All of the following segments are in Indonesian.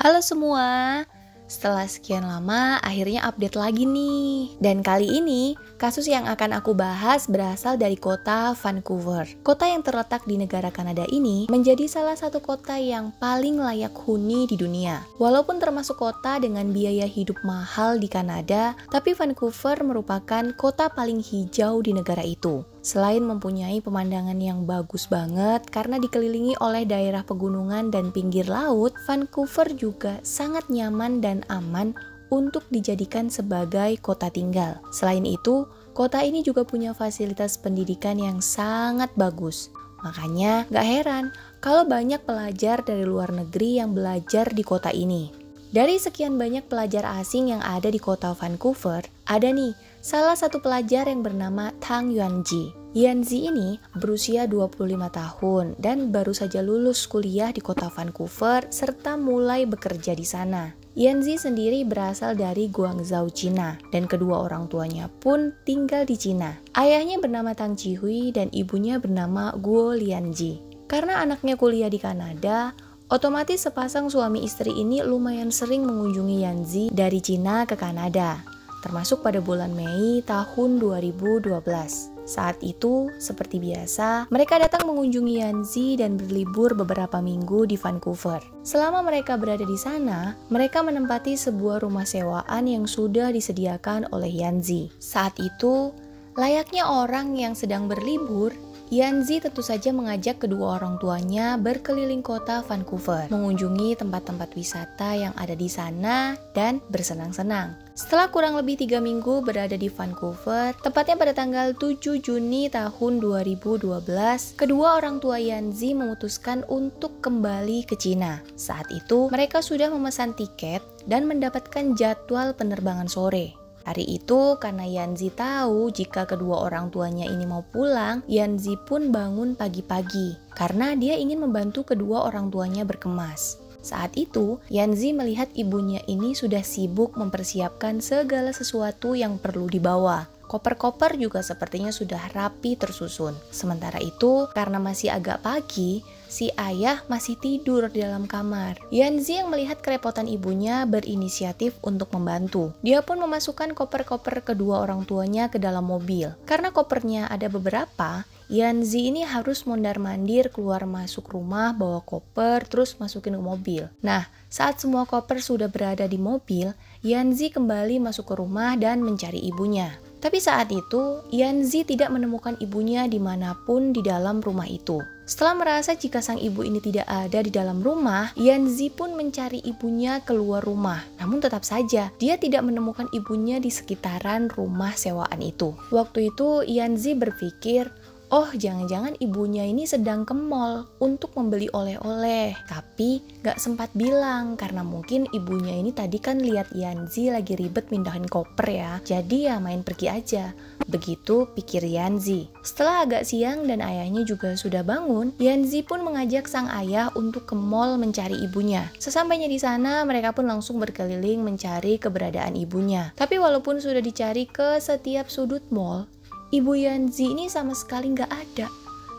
Halo semua, setelah sekian lama akhirnya update lagi nih. Dan kali ini kasus yang akan aku bahas berasal dari kota Vancouver. Kota yang terletak di negara Kanada ini menjadi salah satu kota yang paling layak huni di dunia. Walaupun termasuk kota dengan biaya hidup mahal di Kanada, tapi Vancouver merupakan kota paling hijau di negara itu. Selain mempunyai pemandangan yang bagus banget karena dikelilingi oleh daerah pegunungan dan pinggir laut, Vancouver juga sangat nyaman dan aman untuk dijadikan sebagai kota tinggal. Selain itu, kota ini juga punya fasilitas pendidikan yang sangat bagus. Makanya gak heran kalau banyak pelajar dari luar negeri yang belajar di kota ini. Dari sekian banyak pelajar asing yang ada di kota Vancouver, ada nih salah satu pelajar yang bernama Tang Yuanji. Yuanji ini berusia 25 tahun dan baru saja lulus kuliah di kota Vancouver serta mulai bekerja di sana. Yuanji sendiri berasal dari Guangzhou, Cina, dan kedua orang tuanya pun tinggal di Cina. Ayahnya bernama Tang Jihui dan ibunya bernama Guo Lianji. Karena anaknya kuliah di Kanada, otomatis sepasang suami istri ini lumayan sering mengunjungi Yuanji dari Cina ke Kanada, termasuk pada bulan Mei tahun 2012. Saat itu, seperti biasa, mereka datang mengunjungi Yuanji dan berlibur beberapa minggu di Vancouver. Selama mereka berada di sana, mereka menempati sebuah rumah sewaan yang sudah disediakan oleh Yuanji. Saat itu, layaknya orang yang sedang berlibur, Yuanji tentu saja mengajak kedua orang tuanya berkeliling kota Vancouver, mengunjungi tempat-tempat wisata yang ada di sana dan bersenang-senang. Setelah kurang lebih 3 minggu berada di Vancouver, tepatnya pada tanggal 7 Juni tahun 2012, kedua orang tua Yuanji memutuskan untuk kembali ke Cina. Saat itu, mereka sudah memesan tiket dan mendapatkan jadwal penerbangan sore. Hari itu, karena Yuanji tahu jika kedua orang tuanya ini mau pulang, Yuanji pun bangun pagi-pagi karena dia ingin membantu kedua orang tuanya berkemas. Saat itu, Yuanji melihat ibunya ini sudah sibuk mempersiapkan segala sesuatu yang perlu dibawa. Koper-koper juga sepertinya sudah rapi tersusun. Sementara itu, karena masih agak pagi, si ayah masih tidur di dalam kamar. Yuanji yang melihat kerepotan ibunya berinisiatif untuk membantu. Dia pun memasukkan koper-koper kedua orang tuanya ke dalam mobil. Karena kopernya ada beberapa, Yuanji ini harus mondar-mandir keluar masuk rumah, bawa koper, terus masukin ke mobil. Nah, saat semua koper sudah berada di mobil, Yuanji kembali masuk ke rumah dan mencari ibunya. Tapi saat itu, Yuanji tidak menemukan ibunya dimanapun di dalam rumah itu. Setelah merasa jika sang ibu ini tidak ada di dalam rumah, Yuanji pun mencari ibunya keluar rumah. Namun tetap saja, dia tidak menemukan ibunya di sekitaran rumah sewaan itu. Waktu itu, Yuanji berpikir, oh, jangan-jangan ibunya ini sedang ke mall untuk membeli oleh-oleh. Tapi gak sempat bilang karena mungkin ibunya ini tadi kan lihat Yuanji lagi ribet mindahin koper ya. Jadi ya main pergi aja. Begitu pikir Yuanji. Setelah agak siang dan ayahnya juga sudah bangun, Yuanji pun mengajak sang ayah untuk ke mall mencari ibunya. Sesampainya di sana, mereka pun langsung berkeliling mencari keberadaan ibunya. Tapi walaupun sudah dicari ke setiap sudut mall, Ibu Yuanji ini sama sekali nggak ada,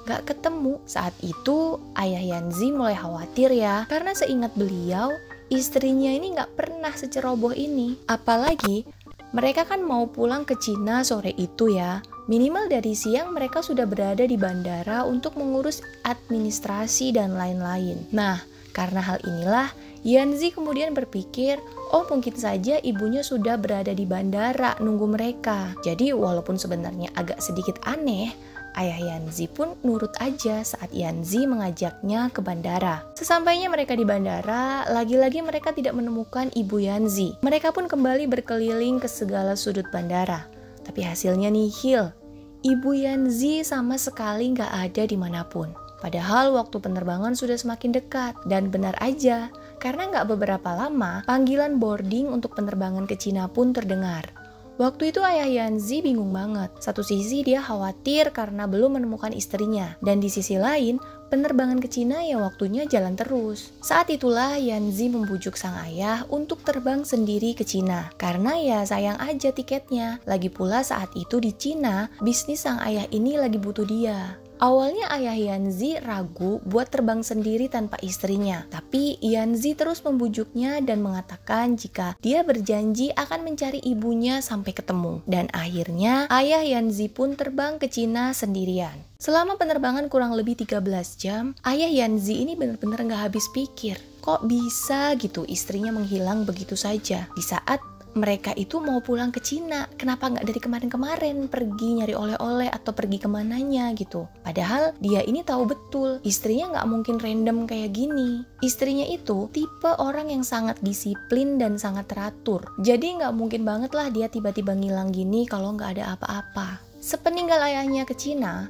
nggak ketemu. Saat itu ayah Yuanji mulai khawatir ya, karena seingat beliau, istrinya ini nggak pernah seceroboh ini. Apalagi mereka kan mau pulang ke Cina sore itu ya. Minimal dari siang mereka sudah berada di bandara untuk mengurus administrasi dan lain-lain. Nah, karena hal inilah Yuanji kemudian berpikir, oh mungkin saja ibunya sudah berada di bandara nunggu mereka. Jadi walaupun sebenarnya agak sedikit aneh, ayah Yuanji pun nurut aja saat Yuanji mengajaknya ke bandara. Sesampainya mereka di bandara, lagi-lagi mereka tidak menemukan ibu Yuanji. Mereka pun kembali berkeliling ke segala sudut bandara. Tapi hasilnya nihil. Ibu Yuanji sama sekali nggak ada dimanapun. Padahal waktu penerbangan sudah semakin dekat, dan benar aja, karena nggak beberapa lama, panggilan boarding untuk penerbangan ke Cina pun terdengar. Waktu itu ayah Yuanji bingung banget. Satu sisi dia khawatir karena belum menemukan istrinya, dan di sisi lain, penerbangan ke Cina ya waktunya jalan terus. Saat itulah Yuanji membujuk sang ayah untuk terbang sendiri ke Cina, karena ya sayang aja tiketnya. Lagi pula saat itu di Cina, bisnis sang ayah ini lagi butuh dia. Awalnya ayah Yanzi ragu buat terbang sendiri tanpa istrinya, tapi Yanzi terus membujuknya dan mengatakan jika dia berjanji akan mencari ibunya sampai ketemu. Dan akhirnya ayah Yanzi pun terbang ke Cina sendirian. Selama penerbangan kurang lebih 13 jam, ayah Yanzi ini benar-benar nggak habis pikir. Kok bisa gitu istrinya menghilang begitu saja di saat mereka itu mau pulang ke Cina? Kenapa nggak dari kemarin-kemarin pergi nyari oleh-oleh atau pergi kemananya gitu? Padahal dia ini tahu betul istrinya nggak mungkin random kayak gini. Istrinya itu tipe orang yang sangat disiplin dan sangat teratur. Jadi nggak mungkin banget lah dia tiba-tiba ngilang gini kalau nggak ada apa-apa. Sepeninggal ayahnya ke Cina,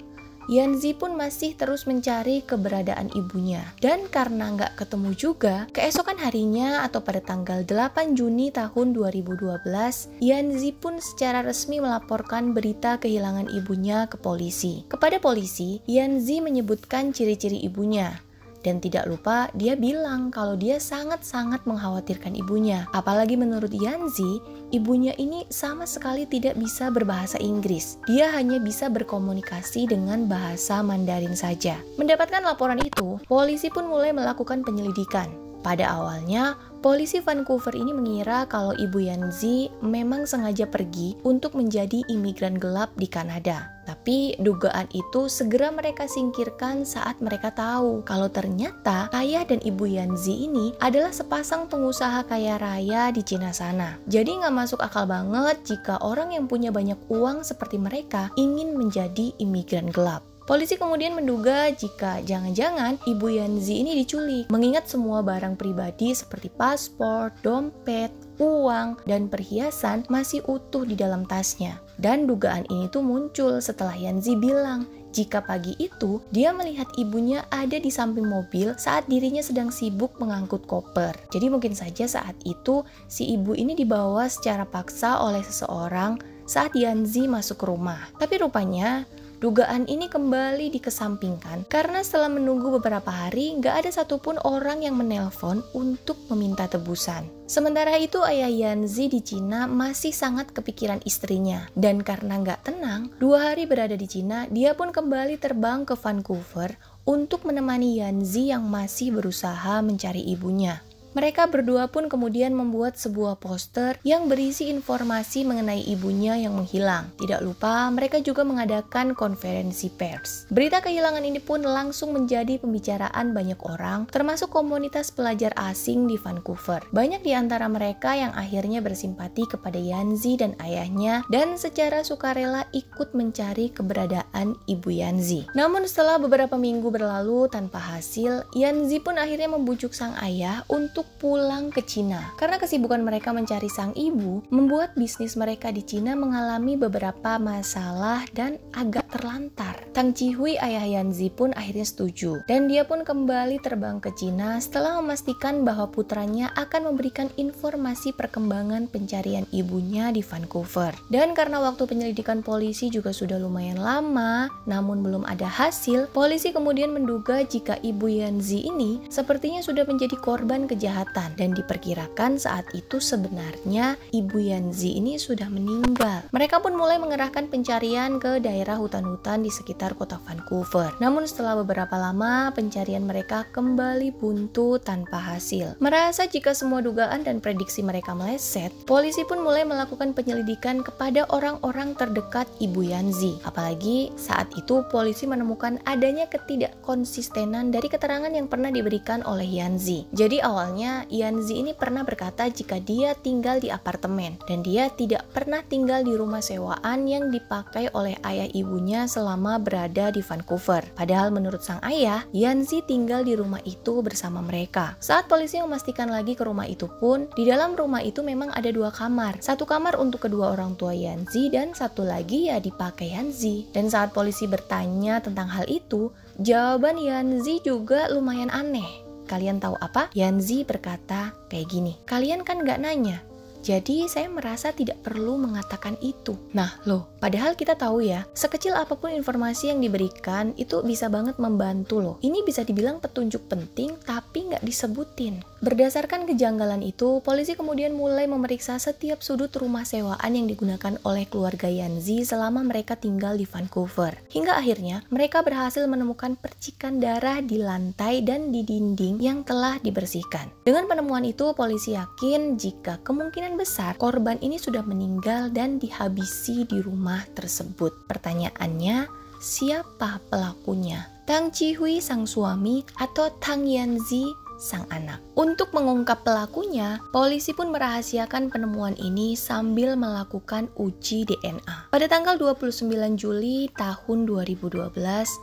Yanzi pun masih terus mencari keberadaan ibunya. Dan karena nggak ketemu juga, keesokan harinya atau pada tanggal 8 Juni tahun 2012, Yanzi pun secara resmi melaporkan berita kehilangan ibunya ke polisi. Kepada polisi, Yanzi menyebutkan ciri-ciri ibunya. Dan tidak lupa dia bilang kalau dia sangat-sangat mengkhawatirkan ibunya. Apalagi menurut Yanzi, ibunya ini sama sekali tidak bisa berbahasa Inggris. Dia hanya bisa berkomunikasi dengan bahasa Mandarin saja. Mendapatkan laporan itu, polisi pun mulai melakukan penyelidikan. Pada awalnya, polisi Vancouver ini mengira kalau ibu Yanzi memang sengaja pergi untuk menjadi imigran gelap di Kanada. Tapi dugaan itu segera mereka singkirkan saat mereka tahu kalau ternyata ayah dan ibu Yanzi ini adalah sepasang pengusaha kaya raya di Cina sana. Jadi nggak masuk akal banget jika orang yang punya banyak uang seperti mereka ingin menjadi imigran gelap. Polisi kemudian menduga jika jangan-jangan ibu Yanzi ini diculik, mengingat semua barang pribadi seperti paspor, dompet, uang, dan perhiasan masih utuh di dalam tasnya. Dan dugaan ini tuh muncul setelah Yanzi bilang jika pagi itu dia melihat ibunya ada di samping mobil saat dirinya sedang sibuk mengangkut koper. Jadi mungkin saja saat itu si ibu ini dibawa secara paksa oleh seseorang saat Yanzi masuk ke rumah. Tapi rupanya dugaan ini kembali dikesampingkan karena setelah menunggu beberapa hari nggak ada satupun orang yang menelpon untuk meminta tebusan. Sementara itu ayah Yanzi di Cina masih sangat kepikiran istrinya. Dan karena nggak tenang, 2 hari berada di Cina, dia pun kembali terbang ke Vancouver untuk menemani Yanzi yang masih berusaha mencari ibunya. Mereka berdua pun kemudian membuat sebuah poster yang berisi informasi mengenai ibunya yang menghilang. Tidak lupa, mereka juga mengadakan konferensi pers. Berita kehilangan ini pun langsung menjadi pembicaraan banyak orang, termasuk komunitas pelajar asing di Vancouver. Banyak di antara mereka yang akhirnya bersimpati kepada Yanzi dan ayahnya, dan secara sukarela ikut mencari keberadaan ibu Yanzi. Namun setelah beberapa minggu berlalu tanpa hasil, Yanzi pun akhirnya membujuk sang ayah untuk pulang ke Cina. Karena kesibukan mereka mencari sang ibu, membuat bisnis mereka di Cina mengalami beberapa masalah dan agak terlantar. Tang Cihui, ayah Yanzi pun akhirnya setuju. Dan dia pun kembali terbang ke Cina setelah memastikan bahwa putranya akan memberikan informasi perkembangan pencarian ibunya di Vancouver. Dan karena waktu penyelidikan polisi juga sudah lumayan lama, namun belum ada hasil, polisi kemudian menduga jika ibu Yanzi ini sepertinya sudah menjadi korban kejahatan. Dan diperkirakan saat itu sebenarnya ibu Yanzi ini sudah meninggal. Mereka pun mulai mengerahkan pencarian ke daerah hutan-hutan di sekitar kota Vancouver. Namun setelah beberapa lama, pencarian mereka kembali buntu tanpa hasil. Merasa jika semua dugaan dan prediksi mereka meleset, polisi pun mulai melakukan penyelidikan kepada orang-orang terdekat ibu Yanzi. Apalagi saat itu polisi menemukan adanya ketidakkonsistenan dari keterangan yang pernah diberikan oleh Yanzi. Jadi awalnya Yanzi ini pernah berkata jika dia tinggal di apartemen dan dia tidak pernah tinggal di rumah sewaan yang dipakai oleh ayah ibunya selama berada di Vancouver. Padahal menurut sang ayah, Yanzi tinggal di rumah itu bersama mereka. Saat polisi memastikan lagi ke rumah itu pun, di dalam rumah itu memang ada 2 kamar. Satu kamar untuk kedua orang tua Yanzi dan satu lagi ya dipakai Yanzi. Dan saat polisi bertanya tentang hal itu, jawaban Yanzi juga lumayan aneh. Kalian tahu apa? Yanzi berkata kayak gini, kalian kan nggak nanya, jadi saya merasa tidak perlu mengatakan itu. Nah loh, padahal kita tahu ya, sekecil apapun informasi yang diberikan itu bisa banget membantu loh. Ini bisa dibilang petunjuk penting tapi nggak disebutin. Berdasarkan kejanggalan itu, polisi kemudian mulai memeriksa setiap sudut rumah sewaan yang digunakan oleh keluarga Yanzi selama mereka tinggal di Vancouver. Hingga akhirnya, mereka berhasil menemukan percikan darah di lantai dan di dinding yang telah dibersihkan. Dengan penemuan itu, polisi yakin jika kemungkinan besar korban ini sudah meninggal dan dihabisi di rumah tersebut. Pertanyaannya, siapa pelakunya? Tang Chi-hui sang suami atau Tang Yanzi sang anak? Untuk mengungkap pelakunya, polisi pun merahasiakan penemuan ini sambil melakukan uji DNA. Pada tanggal 29 Juli tahun 2012,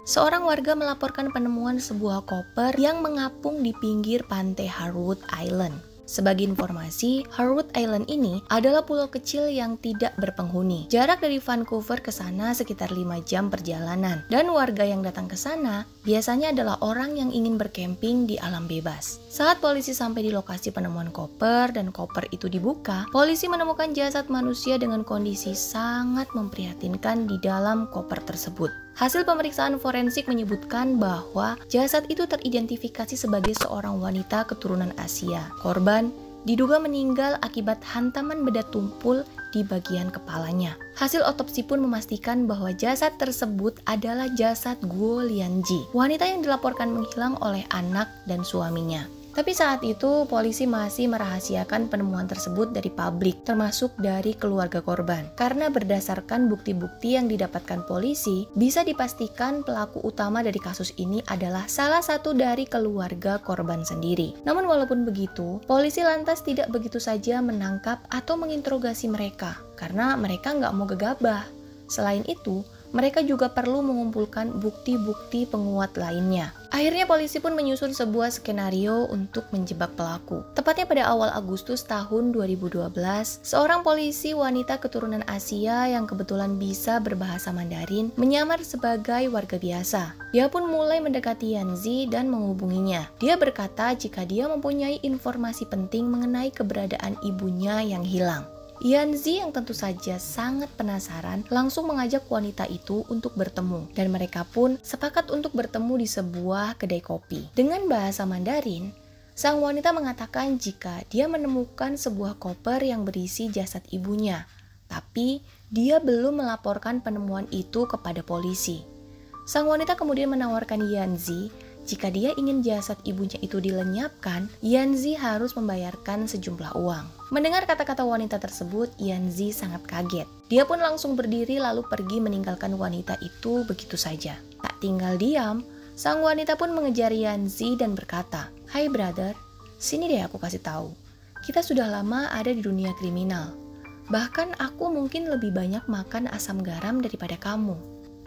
seorang warga melaporkan penemuan sebuah koper yang mengapung di pinggir pantai Harwood Island. Sebagai informasi, Harwood Island ini adalah pulau kecil yang tidak berpenghuni. Jarak dari Vancouver ke sana sekitar 5 jam perjalanan. Dan warga yang datang ke sana biasanya adalah orang yang ingin berkemping di alam bebas. Saat polisi sampai di lokasi penemuan koper dan koper itu dibuka, polisi menemukan jasad manusia dengan kondisi sangat memprihatinkan di dalam koper tersebut. Hasil pemeriksaan forensik menyebutkan bahwa jasad itu teridentifikasi sebagai seorang wanita keturunan Asia. Korban diduga meninggal akibat hantaman benda tumpul di bagian kepalanya. Hasil otopsi pun memastikan bahwa jasad tersebut adalah jasad Guo Lianji, wanita yang dilaporkan menghilang oleh anak dan suaminya. Tapi saat itu polisi masih merahasiakan penemuan tersebut dari publik, termasuk dari keluarga korban. Karena berdasarkan bukti-bukti yang didapatkan polisi, bisa dipastikan pelaku utama dari kasus ini adalah salah satu dari keluarga korban sendiri. Namun walaupun begitu, polisi lantas tidak begitu saja menangkap atau menginterogasi mereka, karena mereka nggak mau gegabah. Selain itu, mereka juga perlu mengumpulkan bukti-bukti penguat lainnya. Akhirnya polisi pun menyusun sebuah skenario untuk menjebak pelaku. Tepatnya pada awal Agustus tahun 2012, seorang polisi wanita keturunan Asia yang kebetulan bisa berbahasa Mandarin menyamar sebagai warga biasa. Dia pun mulai mendekati Yanzi dan menghubunginya. Dia berkata jika dia mempunyai informasi penting mengenai keberadaan ibunya yang hilang. Yanzi yang tentu saja sangat penasaran langsung mengajak wanita itu untuk bertemu, dan mereka pun sepakat untuk bertemu di sebuah kedai kopi. Dengan bahasa Mandarin, sang wanita mengatakan jika dia menemukan sebuah koper yang berisi jasad ibunya, tapi dia belum melaporkan penemuan itu kepada polisi. Sang wanita kemudian menawarkan Yanzi jika dia ingin jasad ibunya itu dilenyapkan, Yanzi harus membayarkan sejumlah uang. Mendengar kata-kata wanita tersebut, Yanzi sangat kaget. Dia pun langsung berdiri lalu pergi meninggalkan wanita itu begitu saja. Tak tinggal diam, sang wanita pun mengejar Yanzi dan berkata, "Hai brother, sini deh aku kasih tahu. Kita sudah lama ada di dunia kriminal. Bahkan aku mungkin lebih banyak makan asam garam daripada kamu.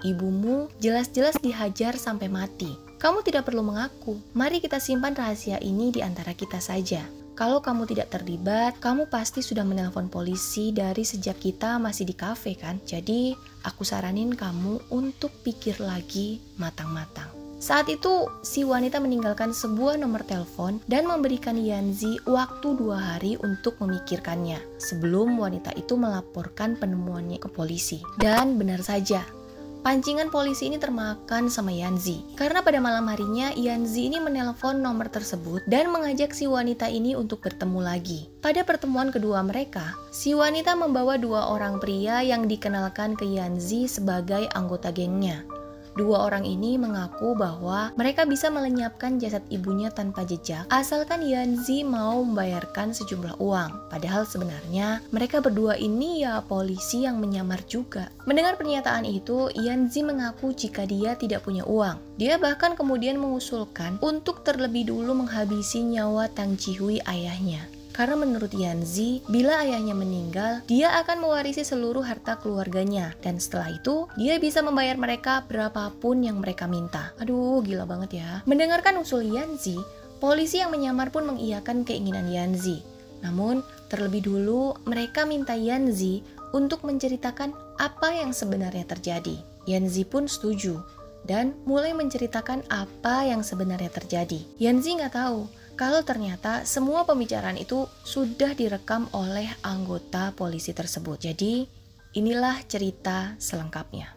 Ibumu jelas-jelas dihajar sampai mati. Kamu tidak perlu mengaku. Mari kita simpan rahasia ini di antara kita saja. Kalau kamu tidak terlibat, kamu pasti sudah menelpon polisi dari sejak kita masih di kafe kan? Jadi, aku saranin kamu untuk pikir lagi matang-matang." Saat itu, si wanita meninggalkan sebuah nomor telepon dan memberikan Yanzi waktu 2 hari untuk memikirkannya sebelum wanita itu melaporkan penemuannya ke polisi. Dan benar saja, pancingan polisi ini termakan sama Yanzi. Karena pada malam harinya, Yanzi ini menelpon nomor tersebut dan mengajak si wanita ini untuk bertemu lagi. Pada pertemuan kedua mereka, si wanita membawa 2 orang pria yang dikenalkan ke Yanzi sebagai anggota gengnya. 2 orang ini mengaku bahwa mereka bisa melenyapkan jasad ibunya tanpa jejak asalkan Yanzi mau membayarkan sejumlah uang. Padahal sebenarnya mereka berdua ini ya polisi yang menyamar juga. Mendengar pernyataan itu, Yanzi mengaku jika dia tidak punya uang. Dia bahkan kemudian mengusulkan untuk terlebih dulu menghabisi nyawa Tang Chi-hui ayahnya. Karena menurut Yanzi, bila ayahnya meninggal, dia akan mewarisi seluruh harta keluarganya. Dan setelah itu, dia bisa membayar mereka berapapun yang mereka minta. Aduh, gila banget ya. Mendengarkan usul Yanzi, polisi yang menyamar pun mengiyakan keinginan Yanzi. Namun, terlebih dulu mereka minta Yanzi untuk menceritakan apa yang sebenarnya terjadi. Yanzi pun setuju dan mulai menceritakan apa yang sebenarnya terjadi. Yanzi nggak tahu kalau ternyata semua pembicaraan itu sudah direkam oleh anggota polisi tersebut. Jadi, inilah cerita selengkapnya.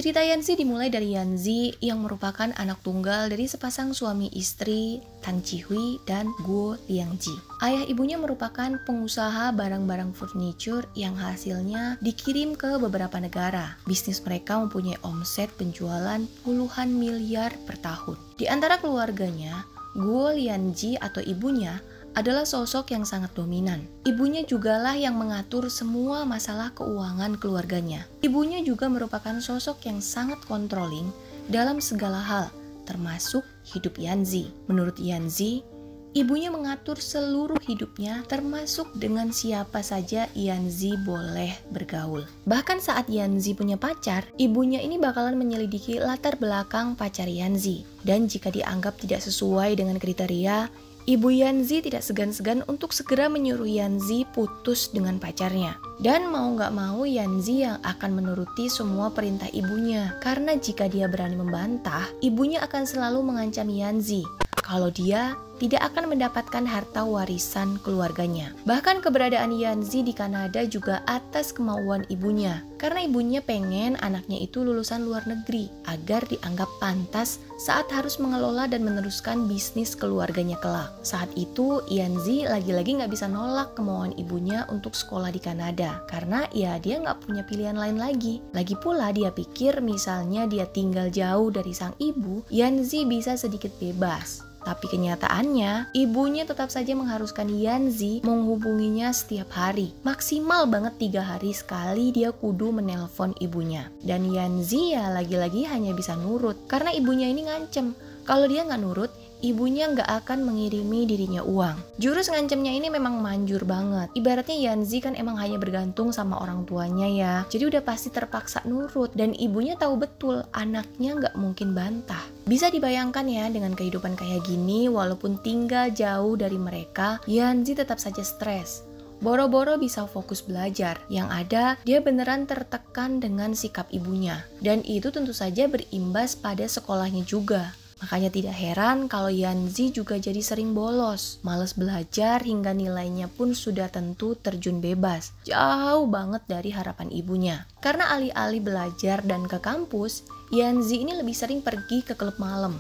Cerita Yanzi dimulai dari Yanzi yang merupakan anak tunggal dari sepasang suami istri Tan Ji-hui dan Guo Liangji. Ayah ibunya merupakan pengusaha barang-barang furniture yang hasilnya dikirim ke beberapa negara. Bisnis mereka mempunyai omset penjualan puluhan miliar per tahun. Di antara keluarganya, Guo Liangji atau ibunya adalah sosok yang sangat dominan. Ibunya jugalah yang mengatur semua masalah keuangan keluarganya. Ibunya juga merupakan sosok yang sangat controlling dalam segala hal, termasuk hidup Yanzi. Menurut Yanzi, ibunya mengatur seluruh hidupnya, termasuk dengan siapa saja Yanzi boleh bergaul. Bahkan saat Yanzi punya pacar, ibunya ini bakalan menyelidiki latar belakang pacar Yanzi. Dan jika dianggap tidak sesuai dengan kriteria, Ibu Yanzi tidak segan-segan untuk segera menyuruh Yanzi putus dengan pacarnya. Dan mau gak mau Yanzi yang akan menuruti semua perintah ibunya. Karena jika dia berani membantah, ibunya akan selalu mengancam Yanzi kalau dia tidak akan mendapatkan harta warisan keluarganya. Bahkan keberadaan Yanzi di Kanada juga atas kemauan ibunya. Karena ibunya pengen anaknya itu lulusan luar negeri agar dianggap pantas saat harus mengelola dan meneruskan bisnis keluarganya kelak. Saat itu Yanzi lagi-lagi gak bisa nolak kemauan ibunya untuk sekolah di Kanada. Karena ya dia gak punya pilihan lain lagi. Lagi pula dia pikir misalnya dia tinggal jauh dari sang ibu, Yanzi bisa sedikit bebas. Tapi kenyataannya, ibunya tetap saja mengharuskan Yanzi menghubunginya setiap hari. Maksimal banget 3 hari sekali dia kudu menelpon ibunya. Dan Yanzi ya lagi-lagi hanya bisa nurut. Karena ibunya ini ngancem, kalau dia nggak nurut, ibunya nggak akan mengirimi dirinya uang. Jurus ngancemnya ini memang manjur banget. Ibaratnya Yanzi kan emang hanya bergantung sama orang tuanya ya. Jadi udah pasti terpaksa nurut. Dan ibunya tahu betul anaknya nggak mungkin bantah. Bisa dibayangkan ya dengan kehidupan kayak gini, walaupun tinggal jauh dari mereka, Yanzi tetap saja stres. Boro-boro bisa fokus belajar. Yang ada, dia beneran tertekan dengan sikap ibunya. Dan itu tentu saja berimbas pada sekolahnya juga. Makanya tidak heran kalau Yanzi juga jadi sering bolos, malas belajar hingga nilainya pun sudah tentu terjun bebas, jauh banget dari harapan ibunya. Karena alih-alih belajar dan ke kampus, Yanzi ini lebih sering pergi ke klub malam,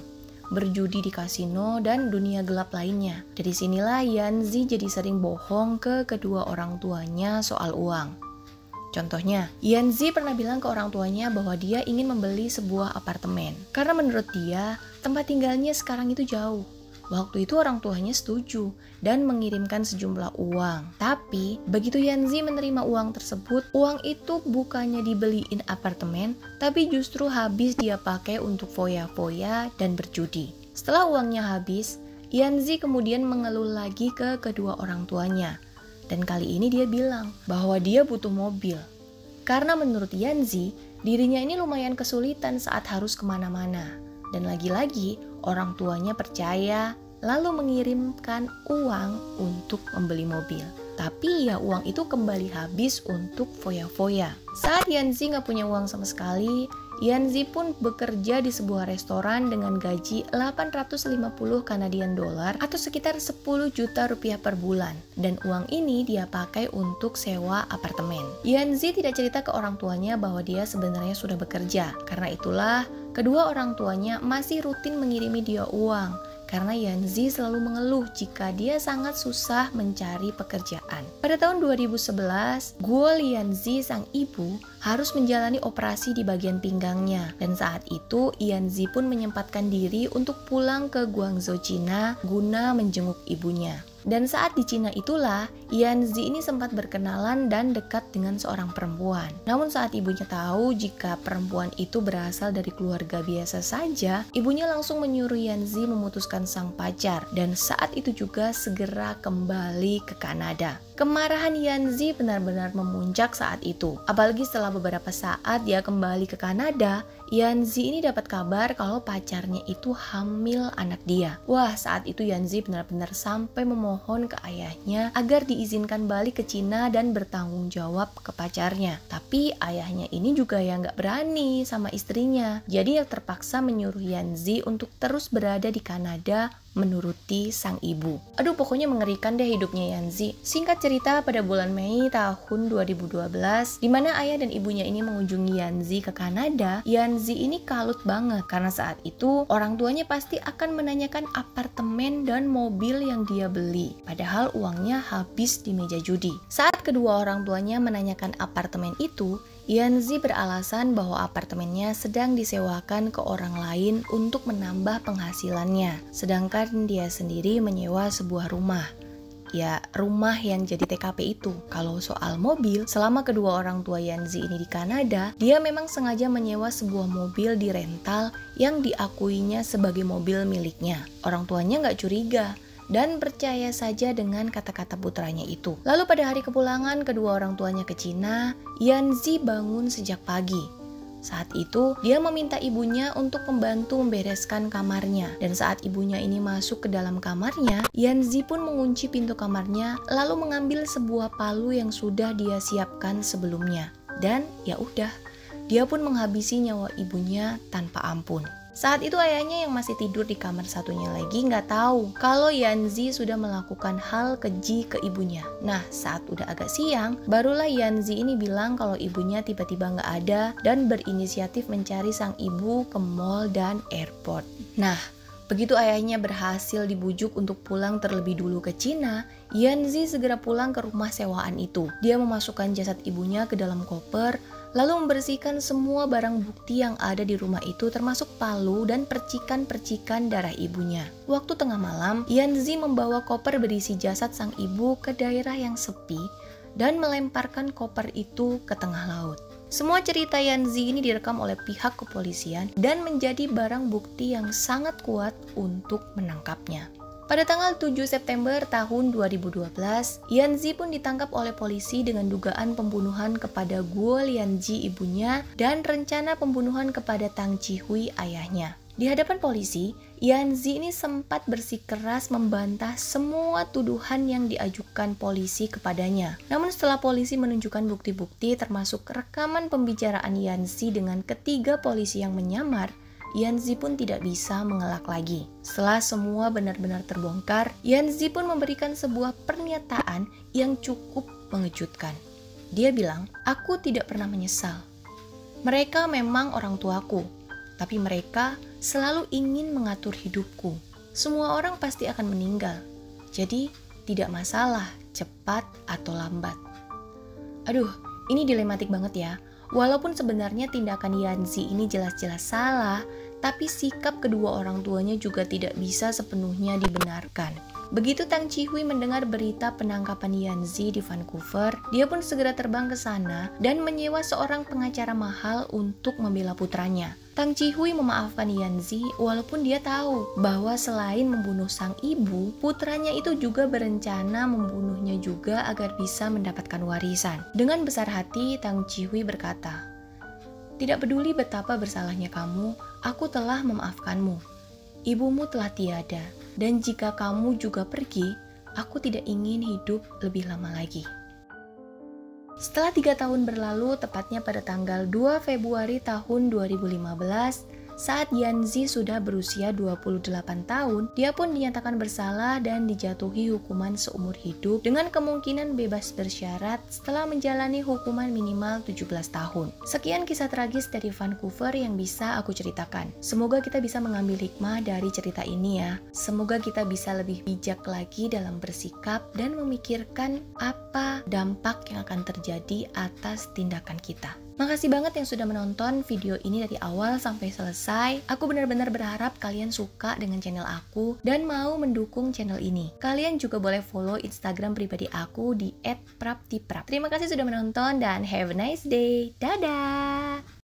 berjudi di kasino dan dunia gelap lainnya. Dari sinilah Yanzi jadi sering bohong ke kedua orang tuanya soal uang. Contohnya, Yanzi pernah bilang ke orang tuanya bahwa dia ingin membeli sebuah apartemen. Karena menurut dia, tempat tinggalnya sekarang itu jauh. Waktu itu orang tuanya setuju dan mengirimkan sejumlah uang. Tapi, begitu Yanzi menerima uang tersebut, uang itu bukannya dibeliin apartemen, tapi justru habis dia pakai untuk foya-foya dan berjudi. Setelah uangnya habis, Yanzi kemudian mengeluh lagi ke kedua orang tuanya. Dan kali ini dia bilang bahwa dia butuh mobil. Karena menurut Yanzi, dirinya ini lumayan kesulitan saat harus kemana-mana. Dan lagi-lagi, orang tuanya percaya lalu mengirimkan uang untuk membeli mobil. Tapi ya uang itu kembali habis untuk foya-foya. Saat Yanzi nggak punya uang sama sekali, Yanzi pun bekerja di sebuah restoran dengan gaji 850 Kanadian dolar atau sekitar 10 juta rupiah per bulan. Dan uang ini dia pakai untuk sewa apartemen. Yanzi tidak cerita ke orang tuanya bahwa dia sebenarnya sudah bekerja. Karena itulah, kedua orang tuanya masih rutin mengirimi dia uang. Karena Yanzi selalu mengeluh jika dia sangat susah mencari pekerjaan. Pada tahun 2011, Guo Liangji sang ibu harus menjalani operasi di bagian pinggangnya. Dan saat itu, Yanzi pun menyempatkan diri untuk pulang ke Guangzhou, Cina guna menjenguk ibunya. Dan saat di Cina itulah, Yanzi ini sempat berkenalan dan dekat dengan seorang perempuan. Namun saat ibunya tahu jika perempuan itu berasal dari keluarga biasa saja, ibunya langsung menyuruh Yanzi memutuskan sang pacar. Dan saat itu juga segera kembali ke Kanada. Kemarahan Yanzi benar-benar memuncak saat itu. Apalagi setelah beberapa saat dia kembali ke Kanada, Yanzi ini dapat kabar kalau pacarnya itu hamil anak dia. Wah, saat itu Yanzi benar-benar sampai memohon ke ayahnya agar diizinkan balik ke Cina dan bertanggung jawab ke pacarnya. Tapi ayahnya ini juga yang gak berani sama istrinya. Jadi yang terpaksa menyuruh Yanzi untuk terus berada di Kanada menuruti sang ibu. Aduh, pokoknya mengerikan deh hidupnya Yanzi. Singkat cerita, pada bulan Mei tahun 2012, di mana ayah dan ibunya ini mengunjungi Yanzi ke Kanada, Yanzi ini kalut banget karena saat itu orang tuanya pasti akan menanyakan apartemen dan mobil yang dia beli. Padahal uangnya habis di meja judi. Saat kedua orang tuanya menanyakan apartemen itu, Yanzi beralasan bahwa apartemennya sedang disewakan ke orang lain untuk menambah penghasilannya, sedangkan dia sendiri menyewa sebuah rumah. Ya, rumah yang jadi TKP itu. Kalau soal mobil, selama kedua orang tua Yanzi ini di Kanada, dia memang sengaja menyewa sebuah mobil di rental yang diakuinya sebagai mobil miliknya. Orang tuanya nggak curiga dan percaya saja dengan kata-kata putranya itu. Lalu pada hari kepulangan kedua orang tuanya ke Cina, Yanzi bangun sejak pagi. Saat itu, dia meminta ibunya untuk membantu membereskan kamarnya. Dan saat ibunya ini masuk ke dalam kamarnya, Yanzi pun mengunci pintu kamarnya, lalu mengambil sebuah palu yang sudah dia siapkan sebelumnya. Dan ya udah, dia pun menghabisi nyawa ibunya tanpa ampun. Saat itu ayahnya yang masih tidur di kamar satunya lagi nggak tahu kalau Yanzi sudah melakukan hal keji ke ibunya. Nah, saat udah agak siang, barulah Yanzi ini bilang kalau ibunya tiba-tiba nggak ada dan berinisiatif mencari sang ibu ke mall dan airport. Nah, begitu ayahnya berhasil dibujuk untuk pulang terlebih dulu ke Cina, Yanzi segera pulang ke rumah sewaan itu. Dia memasukkan jasad ibunya ke dalam koper, lalu membersihkan semua barang bukti yang ada di rumah itu termasuk palu dan percikan-percikan darah ibunya. Waktu tengah malam, Yanzi membawa koper berisi jasad sang ibu ke daerah yang sepi dan melemparkan koper itu ke tengah laut. Semua cerita Yanzi ini direkam oleh pihak kepolisian dan menjadi barang bukti yang sangat kuat untuk menangkapnya. Pada tanggal 7 September tahun 2012, Yanzi pun ditangkap oleh polisi dengan dugaan pembunuhan kepada Guo Lianji ibunya dan rencana pembunuhan kepada Tang Jihui ayahnya. Di hadapan polisi, Yanzi ini sempat bersikeras membantah semua tuduhan yang diajukan polisi kepadanya. Namun setelah polisi menunjukkan bukti-bukti termasuk rekaman pembicaraan Yanzi dengan ketiga polisi yang menyamar, Yanzi pun tidak bisa mengelak lagi. Setelah semua benar-benar terbongkar, Yanzi pun memberikan sebuah pernyataan yang cukup mengejutkan. Dia bilang, "Aku tidak pernah menyesal. Mereka memang orang tuaku, tapi mereka selalu ingin mengatur hidupku. Semua orang pasti akan meninggal, jadi tidak masalah cepat atau lambat." Aduh, ini dilematik banget ya. Walaupun sebenarnya tindakan Yanzi ini jelas-jelas salah, tapi sikap kedua orang tuanya juga tidak bisa sepenuhnya dibenarkan. Begitu Tang Jihui mendengar berita penangkapan Yanzi di Vancouver, dia pun segera terbang ke sana dan menyewa seorang pengacara mahal untuk membela putranya. Tang Jihui memaafkan Yanzi walaupun dia tahu bahwa selain membunuh sang ibu, putranya itu juga berencana membunuhnya juga agar bisa mendapatkan warisan. Dengan besar hati, Tang Jihui berkata, "Tidak peduli betapa bersalahnya kamu, aku telah memaafkanmu. Ibumu telah tiada, dan jika kamu juga pergi, aku tidak ingin hidup lebih lama lagi." Setelah 3 tahun berlalu, tepatnya pada tanggal 2 Februari tahun 2015, saat Yanzi sudah berusia 28 tahun, dia pun dinyatakan bersalah dan dijatuhi hukuman seumur hidup dengan kemungkinan bebas bersyarat setelah menjalani hukuman minimal 17 tahun. Sekian kisah tragis dari Vancouver yang bisa aku ceritakan. Semoga kita bisa mengambil hikmah dari cerita ini ya. Semoga kita bisa lebih bijak lagi dalam bersikap dan memikirkan apa dampak yang akan terjadi atas tindakan kita. Makasih banget yang sudah menonton video ini dari awal sampai selesai. Aku benar-benar berharap kalian suka dengan channel aku dan mau mendukung channel ini. Kalian juga boleh follow Instagram pribadi aku di @praptiprap. Terima kasih sudah menonton dan have a nice day. Dadah!